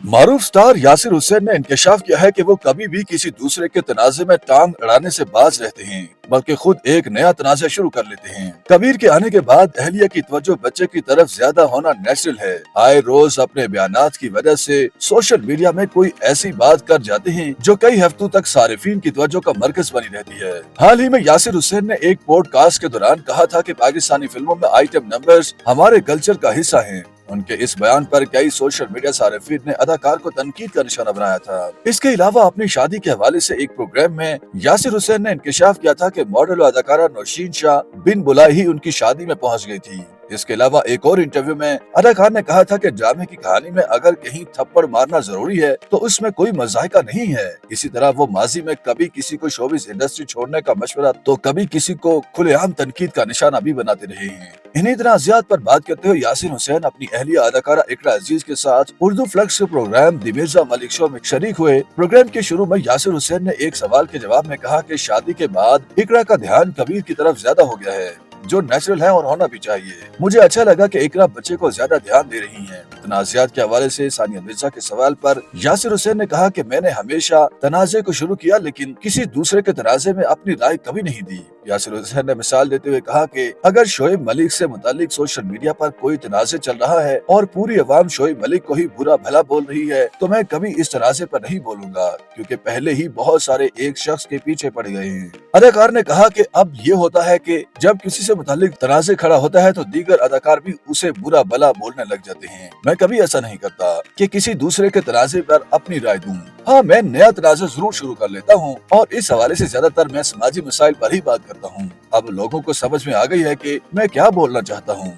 मारूफ star Yasir Hussain ने इंकशाफ किया है कि वो कभी भी किसी दूसरे के तनाजे में टांग अड़ाने से बाज रहते हैं, बल्कि खुद एक नया तनाजा शुरू कर लेते हैं। कबीर के आने के बाद अहलिया की तवज्जो बच्चे की तरफ ज्यादा होना नेचुरल है। आए रोज अपने बयानात की वजह से सोशल मीडिया में कोई ऐसी बात कर जाते हैं जो कई हफ्तों तक सारिफीन की तवज्जो का मरकज बनी रहती है। हाल ही में यासिर हुसैन ने एक पॉडकास्ट के दौरान कहा था कि पाकिस्तानी फिल्मों में आइटम नंबर्स हमारे कल्चर का हिस्सा हैं। उनके इस बयान पर कई सोशल मीडिया सारिफीन ने अदाकार को तनकीद का निशाना बनाया था। इसके अलावा अपनी शादी के हवाले से एक प्रोग्राम में यासिर हुसैन ने इंकशाफ किया था कि मॉडल और अदाकारा नौशीन शाह बिन बुलाए ही उनकी शादी में पहुंच गई थी। इसके अलावा एक और इंटरव्यू में अदाकार ने कहा था कि ड्रामे की कहानी में अगर कहीं थप्पड़ मारना जरूरी है तो उसमें कोई मजाहिका नहीं है। इसी तरह वो माजी में कभी किसी को शोबिस इंडस्ट्री छोड़ने का मशवरा तो कभी किसी को खुलेआम तनकीद का निशाना भी बनाते रहे हैं। इन्हीं तनाज़ात पर बात करते हुए यासिर हुसैन अपनी अहलिया अदाकारा इकरा अजीज के साथ Urdu flex program the Mirza Malik show में शरीक हुए। प्रोग्राम के शुरू में यासिर हुसैन ने एक सवाल के जवाब में कहा कि शादी के बाद इकरा का ध्यान कबीर की तरफ ज्यादा हो गया है, जो नेचुरल है और होना भी चाहिए। मुझे अच्छा लगा कि इकरा बच्चे को ज्यादा ध्यान दे रही हैं। तनाज़ात के हवाले से सानिया मिर्जा के सवाल पर यासिर हुसैन ने कहा कि मैंने हमेशा तनाज़े को शुरू किया, लेकिन किसी दूसरे के तनाज़े में अपनी राय कभी नहीं दी। यासिर हुसैन ने मिसाल देते हुए कहा कि अगर शोएब मलिक से मुतालिक सोशल मीडिया पर कोई तनाज़े चल रहा है और पूरी अवाम शोएब मलिक को ही बुरा भला बोल रही है तो मैं कभी इस तनाज़े पर नहीं बोलूंगा, क्योंकि पहले ही बहुत सारे एक शख्स के पीछे पड़ गए हैं। अदाकार ने कहा कि अब ये होता है कि जब किसी से मुतालिक तनाज़े खड़ा होता है तो दीगर अदाकार भी उसे बुरा भला बोलने लग जाते हैं। मैं कभी ऐसा नहीं करता कि किसी दूसरे के तनाज़े पर अपनी राय दूं। हाँ, मैं नया तनाज़ा जरूर शुरू कर लेता हूँ और इस हवाले से ज्यादातर मैं समाजी मसाइल पर ही बात करता हूँ। अब लोगों को समझ में आ गई है कि मैं क्या बोलना चाहता हूँ।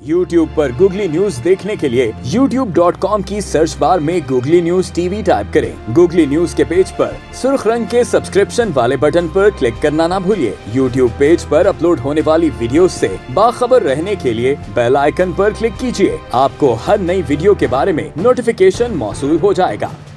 YouTube पर गूगली न्यूज देखने के लिए youtube.com की सर्च बार में गूगली न्यूज टीवी टाइप करें। गूगली न्यूज के पेज पर सुर्ख रंग के सब्सक्रिप्शन वाले बटन पर क्लिक करना ना भूलिए। YouTube पेज पर अपलोड होने वाली वीडियोस से बाखबर रहने के लिए बेल आइकन पर क्लिक कीजिए। आपको हर नई वीडियो के बारे में नोटिफिकेशन मौसूल हो जाएगा।